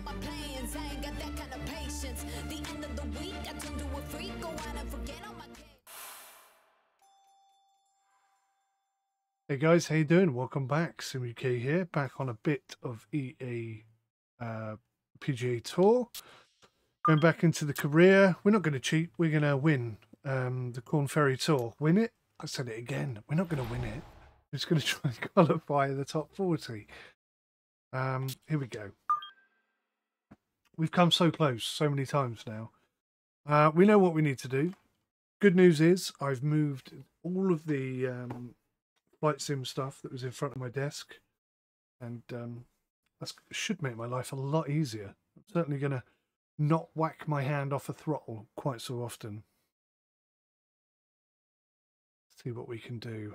my plans. I ain't got that kind of patience. The end of the week, I turn to a freak. Go out and forget all my cares. Hey guys, how you doing? Welcome back. 𝗦𝘂𝗃𝗁𝗂 here, back on a bit of PGA Tour. Going back into the career. We're not going to cheat. We're going to win the Korn Ferry Tour. Win it? I said it again. We're not going to win it. We're just going to try and qualify the top 40. Here we go. We've come so close so many times now. We know what we need to do. Good news is I've moved all of the flight sim stuff that was in front of my desk, and that should make my life a lot easier. I'm certainly going to not whack my hand off a throttle quite so often. See what we can do.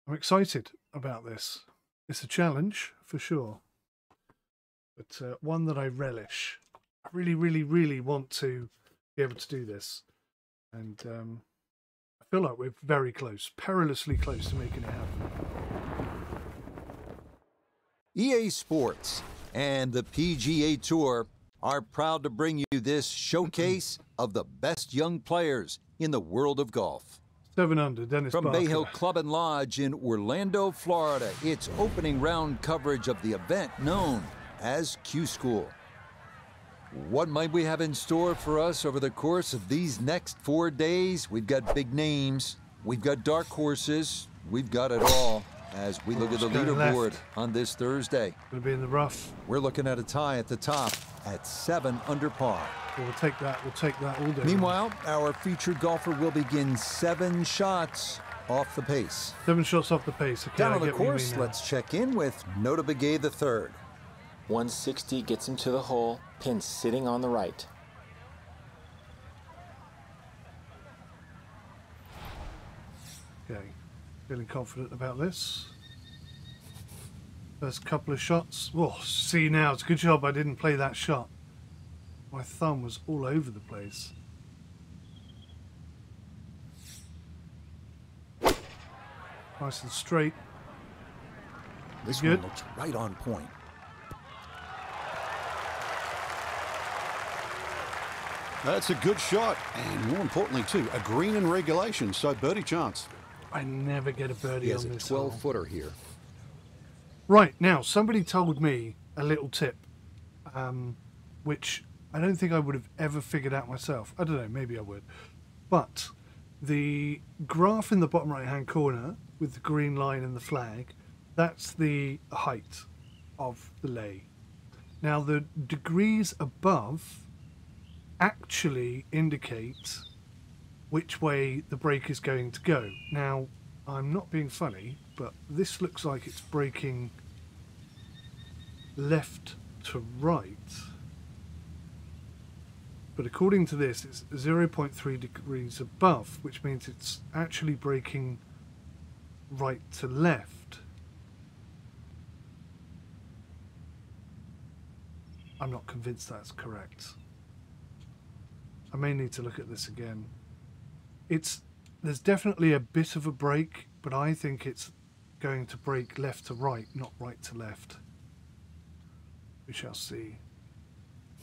I'm excited about this. It's a challenge for sure, but one that I relish. I really want to be able to do this, and I feel like we're very close, perilously close to making it happen. EA Sports and the PGA Tour are proud to bring you this showcase of the best young players in the world of golf. 7 under, Dennis From Barker. 𝗦𝘂𝗬𝗏𝗏 in Orlando, Florida, it's opening round coverage of the event known as Q School. What might we have in store for us over the course of these next 4 days? We've got big names, we've got dark horses, we've got it all as we look at the leaderboard on this Thursday. Going to be in the rough. We're looking at a tie at the top at 7 under par. We'll take that all day. Meanwhile, our featured golfer will begin 7 shots off the pace. 7 shots off the pace. Okay, Down on the course, let's check in with 𝗦𝘂𝗃𝗬𝗁𝗏 III. 160 gets him to the hole, pin sitting on the right. Okay, feeling confident about this. First couple of shots. Oh, see now, it's a good job I didn't play that shot. My thumb was all over the place. Nice and straight. This Good. one looks right on point. That's a good shot, and more importantly too, a green in regulation, so birdie chance. I never get a birdie He has on a this hole. 12-footer here. Right, now, somebody told me a little tip, which I don't think I would have ever figured out myself. I don't know, maybe I would. But the graph in the bottom right-hand corner with the green line and the flag, that's the height of the lay. Now, the degrees above actually indicate which way the break is going to go. Now, I'm not being funny, but this looks like it's breaking left to right. But according to this, it's 0.3 degrees above, which means it's actually breaking right to left. I'm not convinced that's correct. I may need to look at this again. There's definitely a bit of a break, but I think it's going to break left to right, not right to left. We shall see.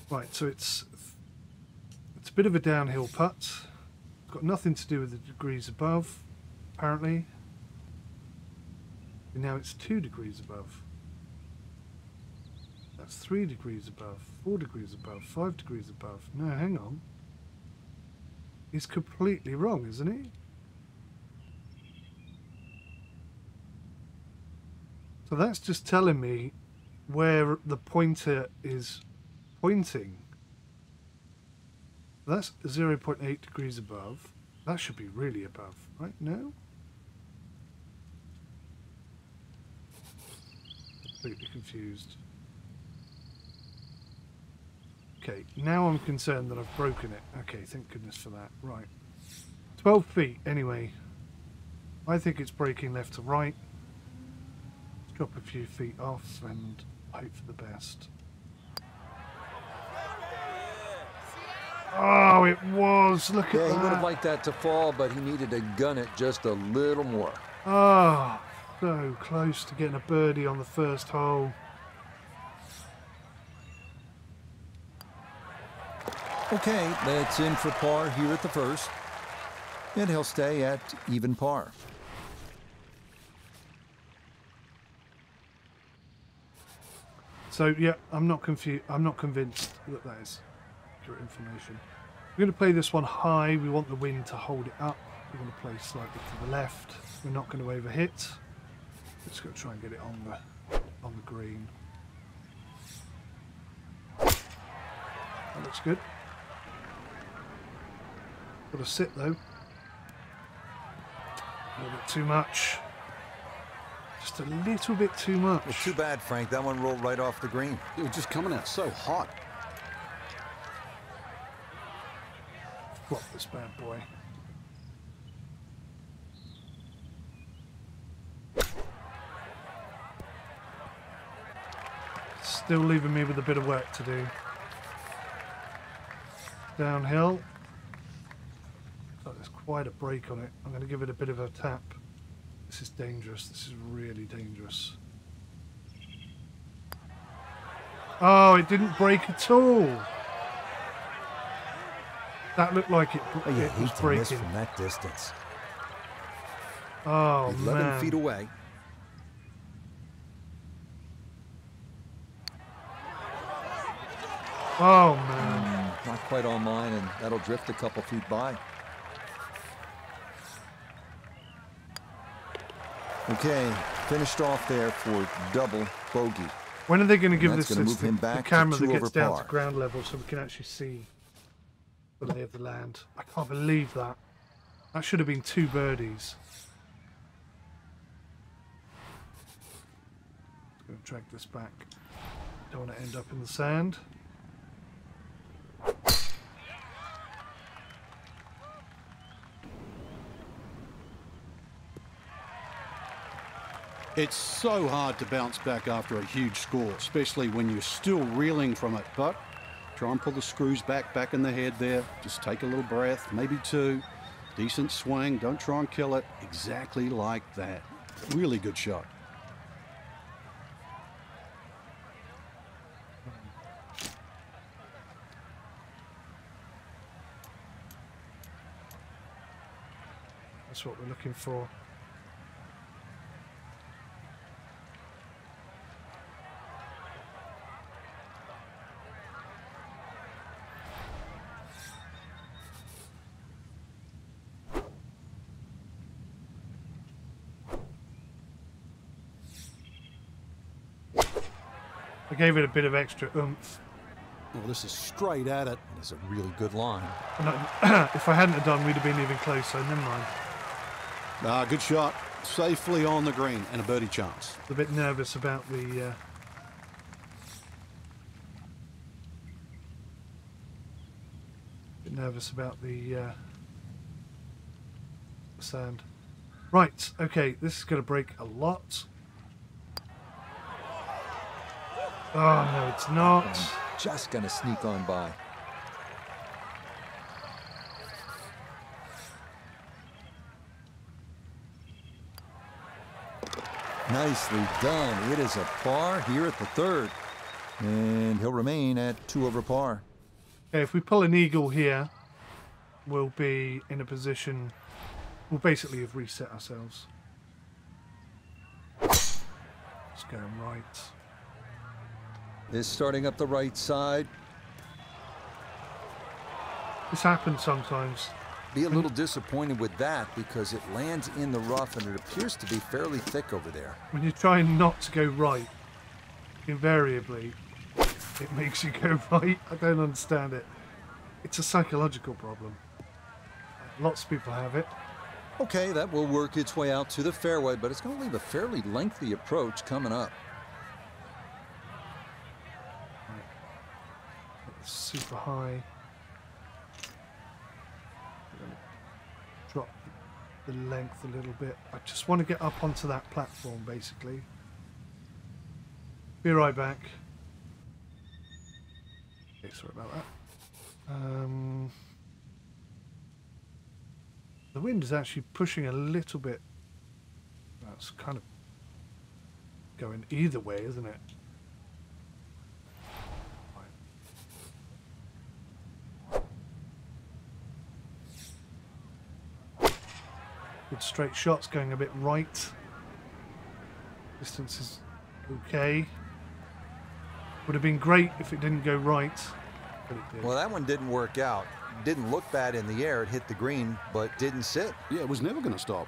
Right, so it's a bit of a downhill putt. Got nothing to do with the degrees above, apparently. And now it's 2 degrees above. That's 3 degrees above, 4 degrees above, 5 degrees above. No, hang on. He's completely wrong, isn't he? So that's just telling me where the pointer is pointing. That's 0.8 degrees above. That should be really above, right? No? Completely confused. Okay, now I'm concerned that I've broken it. Okay, thank goodness for that. Right. 12 feet, anyway. I think it's breaking left to right. Let's drop a few feet off and hope for the best. Oh, it was. Look at that. Yeah, he would have liked that to fall, but he needed to gun it just a little more. Oh, so close to getting a birdie on the first hole. Okay, that's in for par here at the first. And he'll stay at even par. So yeah, I'm not confused. I'm not convinced that that is accurate information. We're going to play this one high. We want the wind to hold it up. We're going to play slightly to the left. We're not going to overhit. We're just going to try and get it on the green. That looks good. Got to sit though. A little bit too much. Just a little bit too much. It's too bad, Frank. That one rolled right off the green. It was just coming out so hot. Flop this bad boy. Still leaving me with a bit of work to do. Downhill. Oh, there's quite a break on it. I'm going to give it a bit of a tap. This is dangerous. This is really dangerous. Oh, it didn't break at all. That looked like it was breaking from that distance. Oh, 11 man. feet away. Oh, man. Not quite on mine, and that'll drift a couple feet by. Okay, finished off there for double bogey. When are they going to give that's this gonna move him the back to camera that 2 gets over down par. to ground level so we can actually see the lay of the land? I can't believe that. That should have been 2 birdies. Just going to drag this back. Don't want to end up in the sand. It's so hard to bounce back after a huge score, especially when you're still reeling from it. But try and pull the screws back in the head there. Just take a little breath, maybe 2. Decent swing. Don't try and kill it. Exactly like that. Really good shot. That's what we're looking for. I gave it a bit of extra oomph. Well, this is straight at it. It's a really good line. And if I hadn't have done, we'd have been even closer. Never mind. Good shot. Safely on the green and a birdie chance. A bit nervous about the sand. Right, okay, this is going to break a lot. Oh, no, it's not. Just gonna sneak on by. Nicely done. It is a par here at the 3rd. And he'll remain at 2 over par. Okay, if we pull an eagle here, we'll be in a position, we'll basically have reset ourselves. It's going right. Is starting up the right side. This happens sometimes. Be a little disappointed with that because it lands in the rough and it appears to be fairly thick over there. When you're trying not to go right, invariably, it makes you go right. I don't understand it. It's a psychological problem. Lots of people have it. Okay, that will work its way out to the fairway, but it's going to leave a fairly lengthy approach coming up. Super high. Drop the length a little bit. I just want to get up onto that platform, basically. Be right back. Okay, sorry about that. The wind is actually pushing a little bit. That's kind of going either way, isn't it? Good straight shots, going a bit right. Distance is okay. Would have been great if it didn't go right, but it did. Well, that one didn't work out. Didn't look bad in the air. It hit the green, but didn't sit. Yeah, it was never going to stop.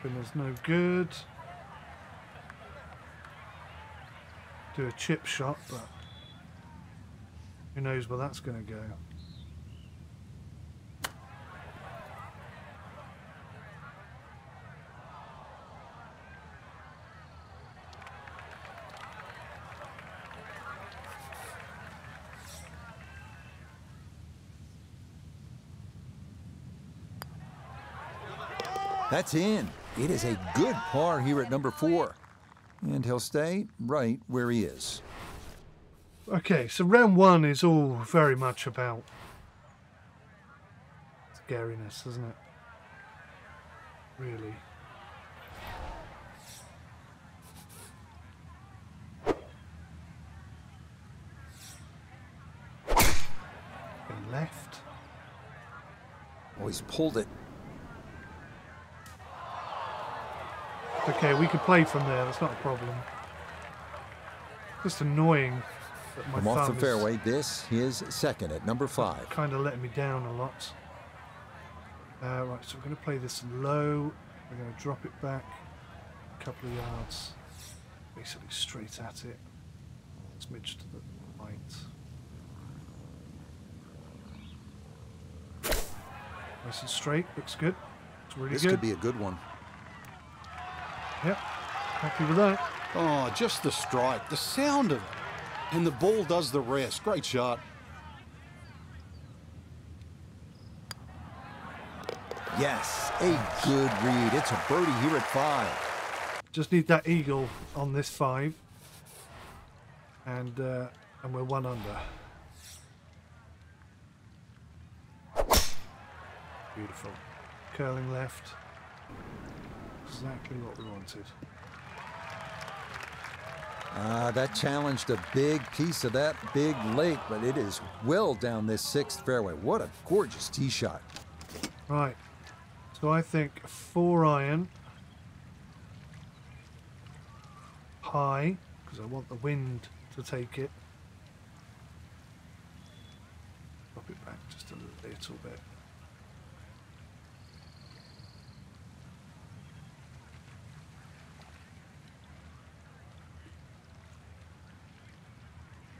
Spinner's no good. Do a chip shot, but who knows where that's going to go. That's in. It is a good par here at number 4. And he'll stay right where he is. Okay, so round 1 is all very much about scariness, isn't it? Really. Going left. Oh, he's pulled it. Okay, we could play from there, that's not a problem. Just annoying that my From off the thumb fairway, this is second at number 5. kind of letting me down a lot. Right, so we're going to play this low. We're going to drop it back a couple of yards, basically straight at it. Smidge to the right. Nice and straight, looks good. It's really This good. could be a good one. Yep, happy with that. Oh, just the strike, the sound of it. And the ball does the rest. Great shot. Yes, a good read. It's a birdie here at 5. Just need that eagle on this 5. And we're 1 under. Beautiful. Curling left. Exactly what we wanted. That challenged a big piece of that big lake, but it is well down this 6th fairway. What a gorgeous tee shot. Right. So I think a 4-iron. High, because I want the wind to take it. Drop it back just a little bit.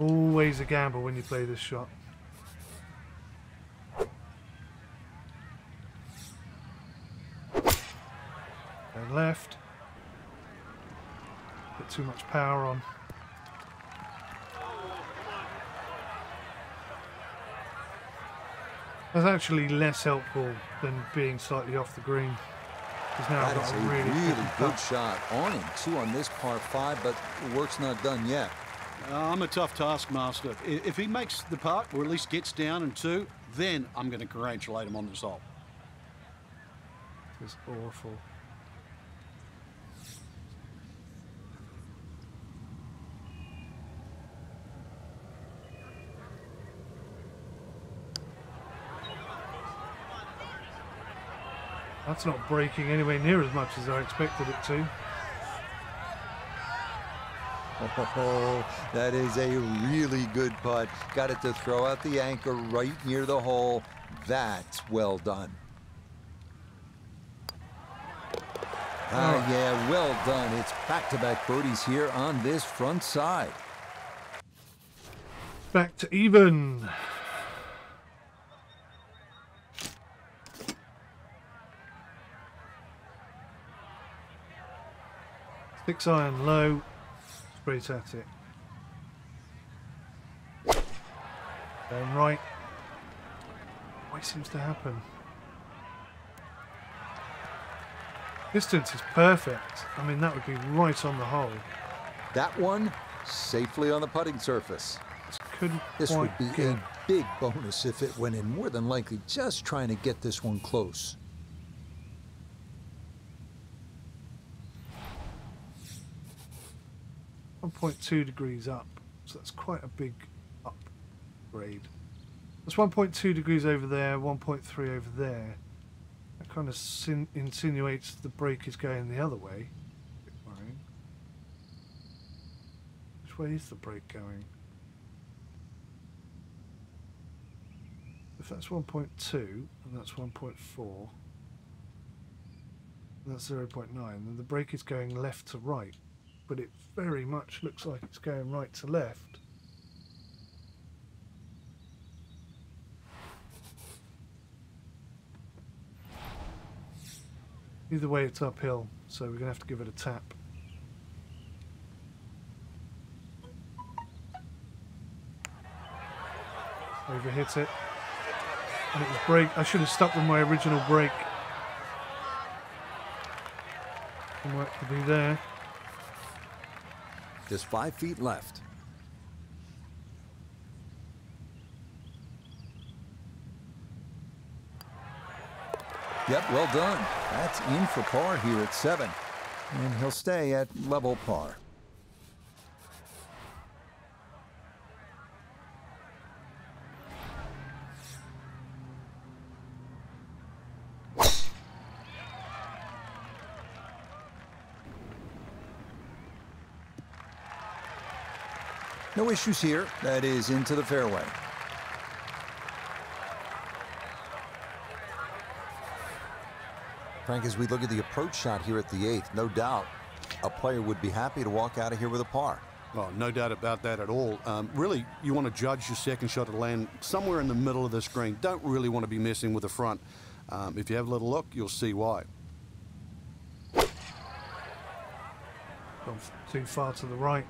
Always a gamble when you play this shot. And left. Bit too much power on. That's actually less helpful than being slightly off the green. Because now I've That got is a a really really good good putt. shot. On and 2 on this par 5, but the work's not done yet. I'm a tough taskmaster. If he makes the putt, or at least gets down in 2, then I'm going to congratulate him on this hole. It's awful. That's not breaking anywhere near as much as I expected it to. Oh, that is a really good putt. Got it to throw out the anchor right near the hole. That's well done. Yeah, well done. It's back-to-back birdies here on this front side. Back to even. Six iron low, straight at it. Going right. What seems to happen? Distance is perfect. I mean, that would be right on the hole. That one safely on the putting surface. Couldn't This would quite be get a big bonus if it went in. More than likely just trying to get this one close. 1.2 degrees up, so that's quite a big up. grade. That's 1.2 degrees over there, 1.3 over there. That kind of insinuates the break is going the other way. A bit worrying. Which way is the break going? If that's 1.2 and that's 1.4, and that's 0.9, then the break is going left to right. But it very much looks like it's going right to left. Either way, it's uphill, so we're going to have to give it a tap. Overhit it. And it was break. I should have stuck with my original break. Some work to do there. Just 5 feet left. Yep, well done. That's in for par here at 7. And he'll stay at level par. No issues here. That is into the fairway. Frank, as we look at the approach shot here at the 8th, no doubt a player would be happy to walk out of here with a par. Oh, no doubt about that at all. Really, you want to judge your second shot to land somewhere in the middle of the screen. Don't really want to be messing with the front. If you have a little look, you'll see why. Gone too far to the right.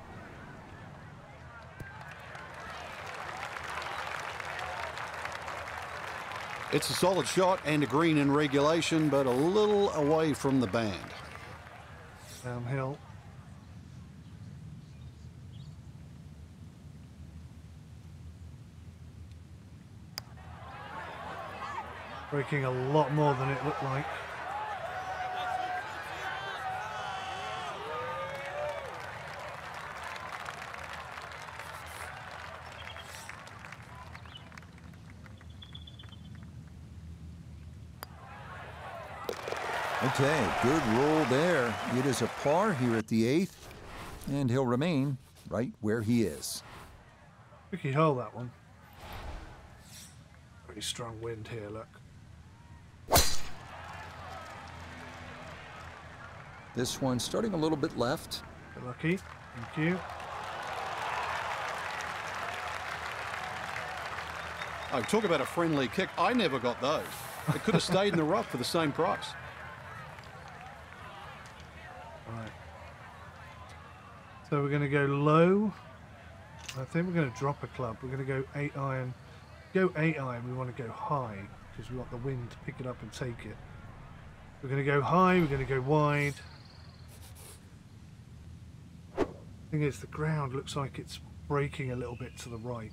It's a solid shot and a green in regulation, but a little away from the band. Downhill. Breaking a lot more than it looked like. Okay, good roll there. It is a par here at the 8th, and he'll remain right where he is. Tricky hole, that one. Pretty strong wind here, look. This one starting a little bit left. Get lucky. Thank you. Oh, talk about a friendly kick. I never got those. It could have stayed in the rough for the same price. Right. So we're going to go low. I think we're going to drop a club. We're going to go 8 iron. Go 8 iron, we want to go high because we want the wind to pick it up and take it. We're going to go high, we're going to go wide. Thing is, the ground looks like it's breaking a little bit to the right.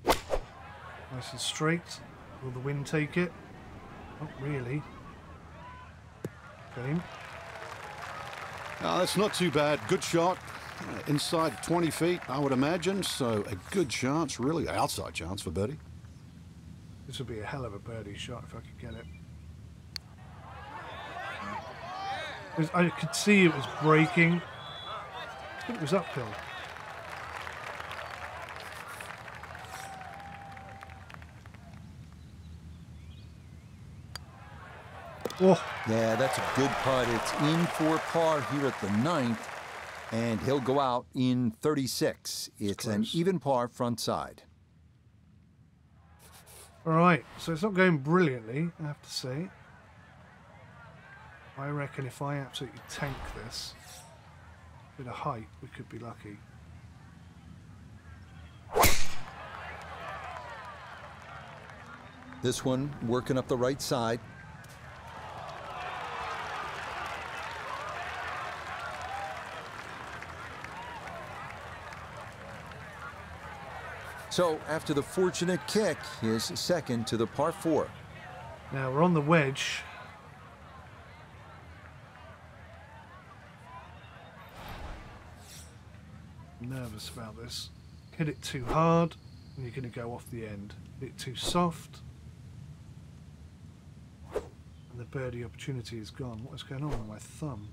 Nice and straight. Will the wind take it? Not really. Okay. Oh, that's not too bad. Good shot. Inside 20 feet, I would imagine. So a good chance, really outside chance for birdie. This would be a hell of a birdie shot if I could get it. I could see it was breaking. I think it was uphill. Oh. Yeah, that's a good putt. It's in for par here at the 9th, and he'll go out in 36. It's an even par front side. All right, so it's not going brilliantly, I have to say. I reckon if I absolutely tank this, a bit of height, we could be lucky. This one working up the right side. So after the fortunate kick, his second to the par 4. Now we're on the wedge. nervous about this. Hit it too hard, and you're going to go off the end. Hit it too soft, and the birdie opportunity is gone. What is going on with my thumb?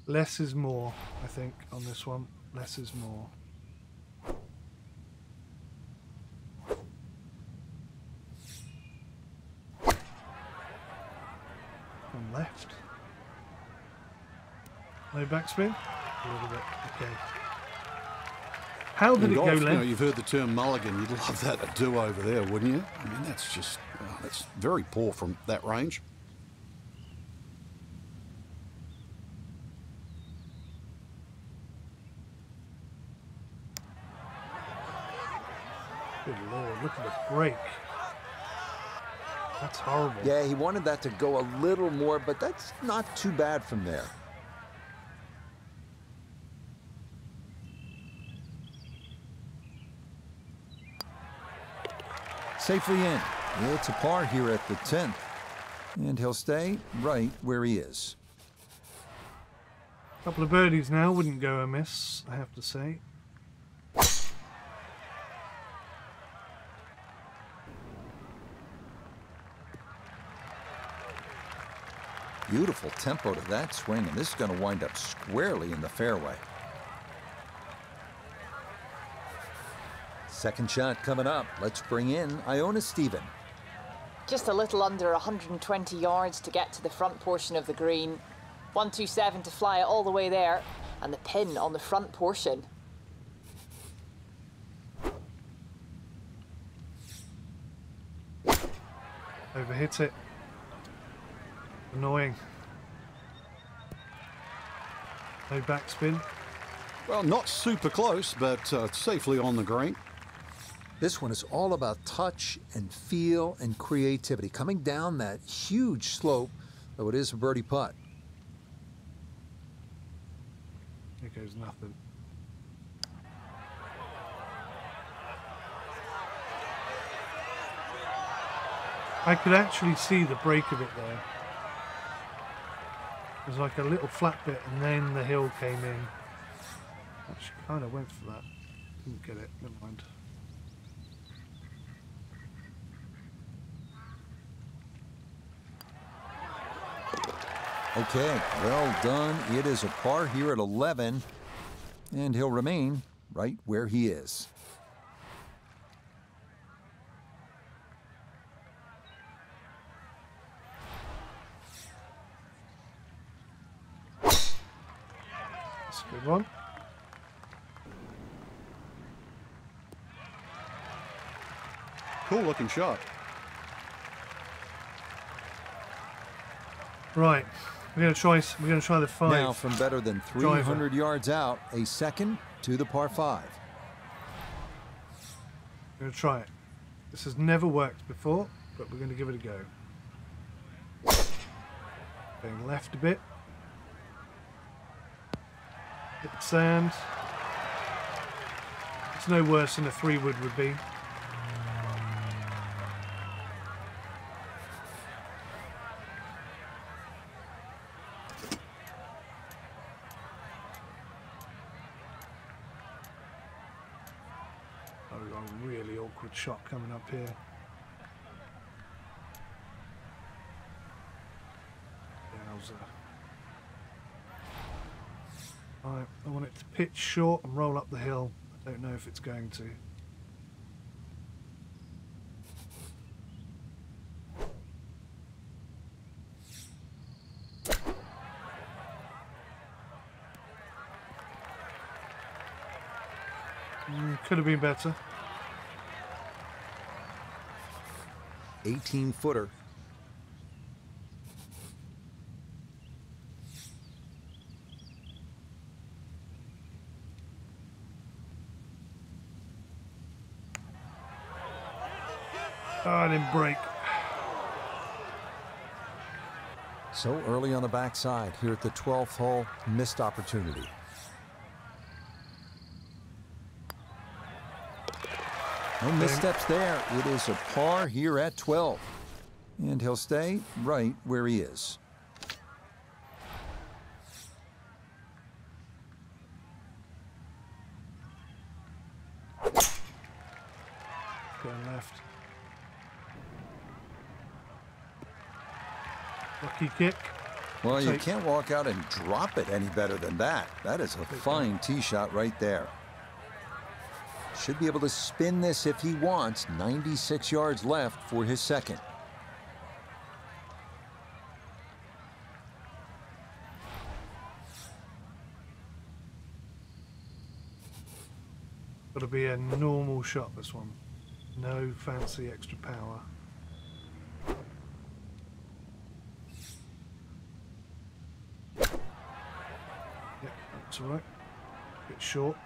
Less is more, I think, on this one. Less is more. On left. No backspin? A little bit, okay. How did it go left? You know, you've heard the term mulligan. You'd love that to do over there, wouldn't you? I mean, that's just, that's very poor from that range. Good Lord, look at the break. That's horrible. Yeah, he wanted that to go a little more, but that's not too bad from there. Safely in. It's a par here at the 10th. And he'll stay right where he is. A couple of birdies now wouldn't go amiss, I have to say. Beautiful tempo to that swing, and this is going to wind up squarely in the fairway. Second shot coming up. Let's bring in 𝗦𝘂𝗍𝗍𝗀. Just a little under 120 yards to get to the front portion of the green. 127 to fly it all the way there, and the pin on the front portion. Overhit it. Annoying. No backspin. Well, not super close, but safely on the green. This one is all about touch and feel and creativity. Coming down that huge slope, though it is a birdie putt. Here goes nothing. I could actually see the break of it there. It was like a little flat bit, and then the hill came in. Actually, kind of went for that. Didn't get it. Never mind. Okay, well done. It is a par here at 11, and he'll remain right where he is. That's a good one. Cool looking shot. Right, we're gonna try the 5. Now from better than 300 yards out, a second to the par 5. We're gonna try it. This has never worked before, but we're gonna give it a go. Going left a bit. Hit the sand. It's no worse than a 3-wood would be. Oh, we've got a really awkward shot coming up here. Yowza. Right, I want it to pitch short and roll up the hill. I don't know if it's going to. Could have been better. 18-footer. Oh, I didn't break. So early on the backside here at the 12th hole, missed opportunity. No missteps there. It is a par here at 12. And he'll stay right where he is. Going left. Lucky kick. Well, you can't walk out and drop it any better than that. That is a fine tee shot right there. Should be able to spin this if he wants. 96 yards left for his second. Got to be a normal shot, this one. No fancy extra power. Yep, that's all right. Bit short.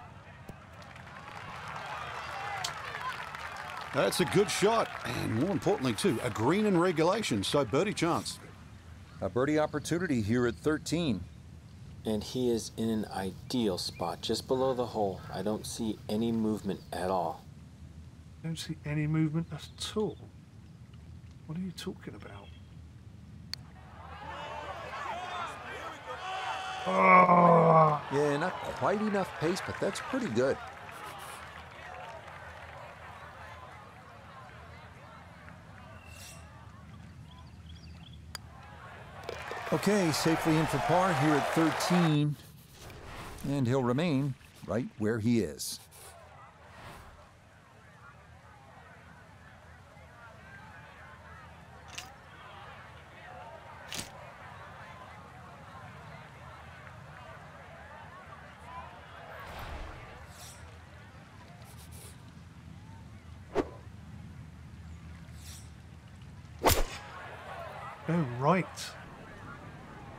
That's a good shot, and more importantly too, a green in regulation, so birdie chance. A birdie opportunity here at 13. And he is in an ideal spot, just below the hole. I don't see any movement at all. Don't see any movement at all. What are you talking about? Oh! Yeah, not quite enough pace, but that's pretty good. Okay, safely in for par here at 13. And he'll remain right where he is. Go right.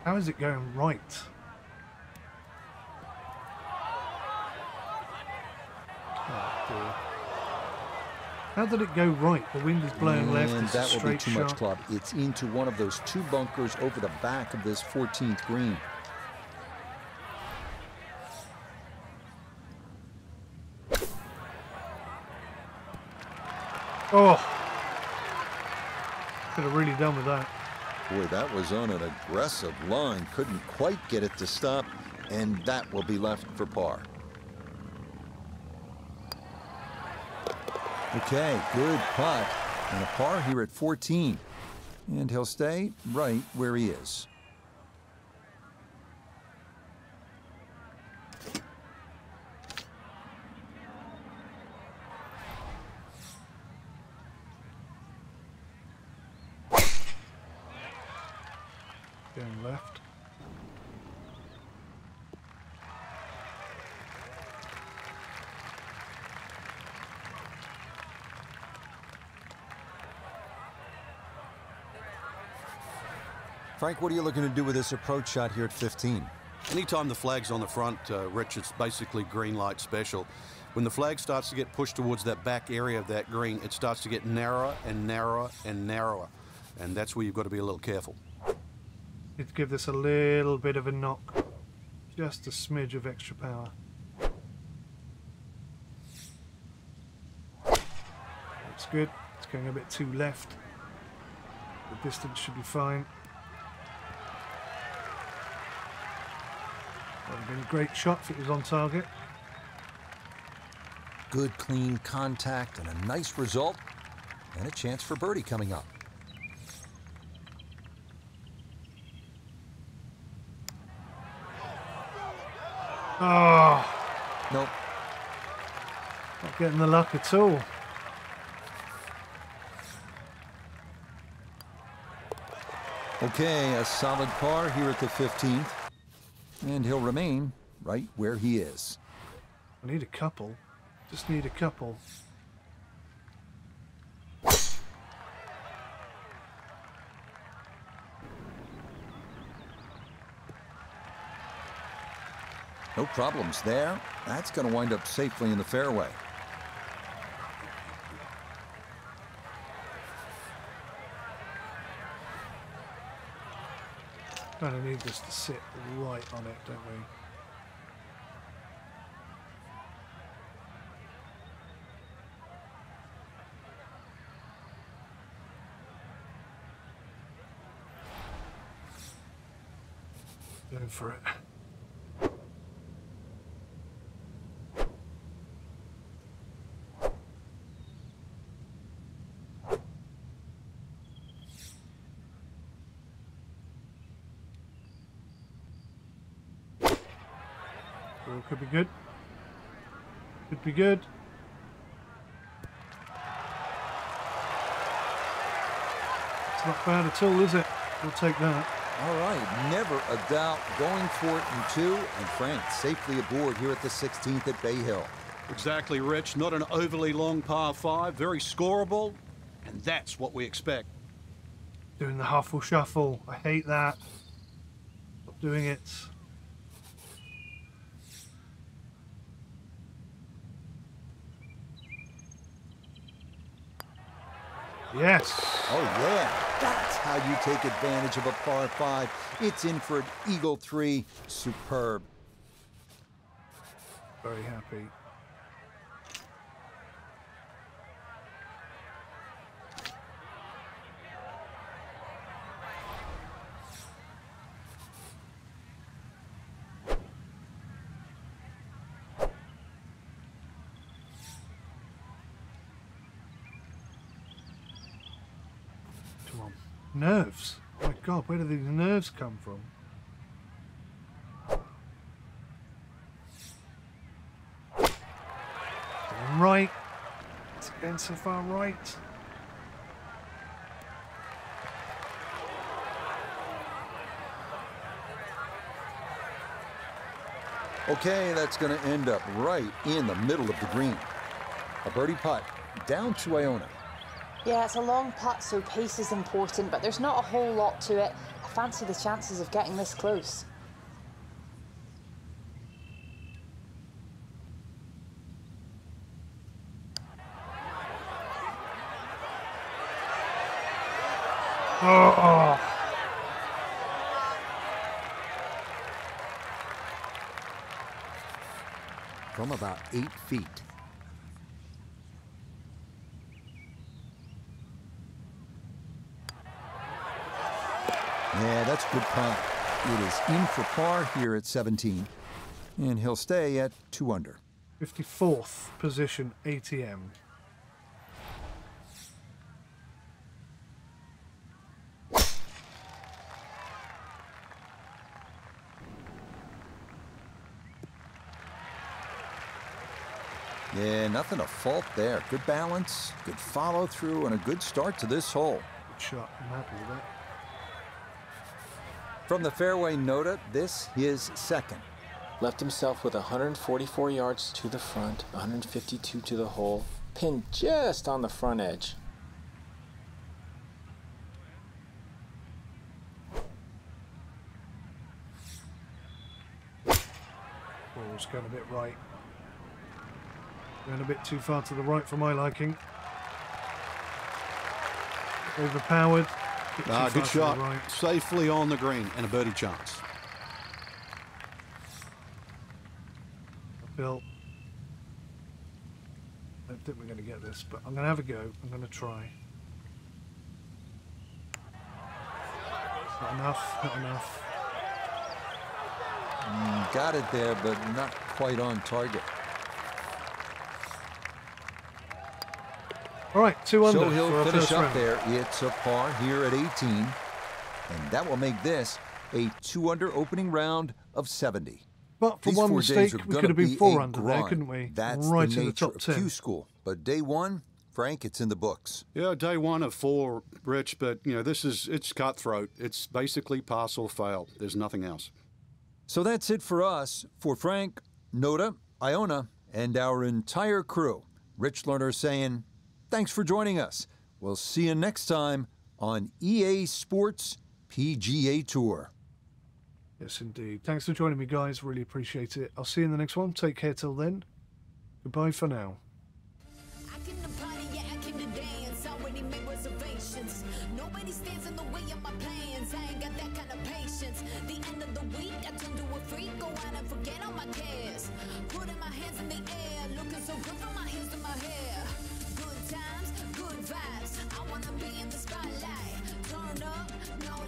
How is it going right? Oh dear. How did it go right? The wind is blowing left. And It's a that will be straight too shot. much club. It's into one of those two bunkers over the back of this 14th green. Oh! Could have really done with that. Boy, that was on an aggressive line. Couldn't quite get it to stop, and that will be left for par. Okay, good putt. And a par here at 14. And he'll stay right where he is. Going left. Frank, what are you looking to do with this approach shot here at 15? Anytime the flag's on the front, Rich, it's basically green light special. When the flag starts to get pushed towards that back area of that green, it starts to get narrower and narrower and narrower. And that's where you've got to be a little careful. Need to give this a little bit of a knock. Just a smidge of extra power. Looks good. It's going a bit too left. The distance should be fine. That would have been a great shot if it was on target. Good, clean contact and a nice result. And a chance for birdie coming up. Oh, Nope. not getting the luck at all. Okay, a solid par here at the 15th. And he'll remain right where he is. I need a couple. Just need a couple. No problems there. That's going to wind up safely in the fairway. Kind of need this to sit right on it, don't we? Going for it. Oh, could be good. Could be good. It's not bad at all, is it? We'll take that. All right, never a doubt going for it in two, and Frank safely aboard here at the 16th at Bay Hill. Exactly, Rich. Not an overly long par 5, very scoreable, and that's what we expect. Doing the huffle shuffle. I hate that. Stop doing it. Yes. Oh, yeah. That's how you take advantage of a par 5. It's in for an Eagle 3. Superb. Very happy. Come on. Nerves. Oh my God, where do these nerves come from? Going right. It's going so far right. Okay, that's going to end up right in the middle of the green. A birdie putt down to 𝗂𝘂𝗀𝗃. Yeah, it's a long putt, so pace is important, but there's not a whole lot to it. I fancy the chances of getting this close. Oh. From about 8 feet. Yeah, that's a good punt. It is in for par here at 17, and he'll stay at 2 under. 54th position ATM. Yeah, nothing to fault there. Good balance, good follow through, and a good start to this hole. Good shot. I'm happy with that. From the fairway, 𝗦𝘂𝗧, this his second. Left himself with 144 yards to the front, 152 to the hole. Pin just on the front edge. Ball's going a bit right. Going a bit too far to the right for my liking. Overpowered. Good shot. Right. Safely on the green and a birdie chance. Uphill. I don't think we're going to get this, but I'm going to have a go. I'm going to try. Not enough. Not enough. Got it there, but not quite on target. All right, 2 under. So he'll for finish up round. there. It's a par here at 18, and that will make this a 2 under opening round of 70. But for These one 4 mistake, days are we gonna could have been be 4 a under there, grind. couldn't we? That's Right the in the nature top of 10. Q School. But day 1, Frank, it's in the books. Yeah, day 1 of 4, Rich, but, you know, it's cutthroat. It's basically pass or fail. There's nothing else. So that's it for us. For Frank, 𝗦𝘂𝗧, 𝗂𝘂𝗀, and our entire crew, Rich Lerner saying, thanks for joining us. We'll see you next time on EA Sports PGA Tour. Yes, indeed. Thanks for joining me, guys. Really appreciate it. I'll see you in the next one. Take care till then. Goodbye for now. I came to party, yeah, I came to dance. Already made reservations. Nobody stands in the way of my plans. I ain't got that kind of patience. The end of the week, I turn to a freak. Go out and forget all my cares. Putting my hands in the air. Looking so good from my hands to my hair. Good times, good vibes. I wanna be in the spotlight. Turn up, no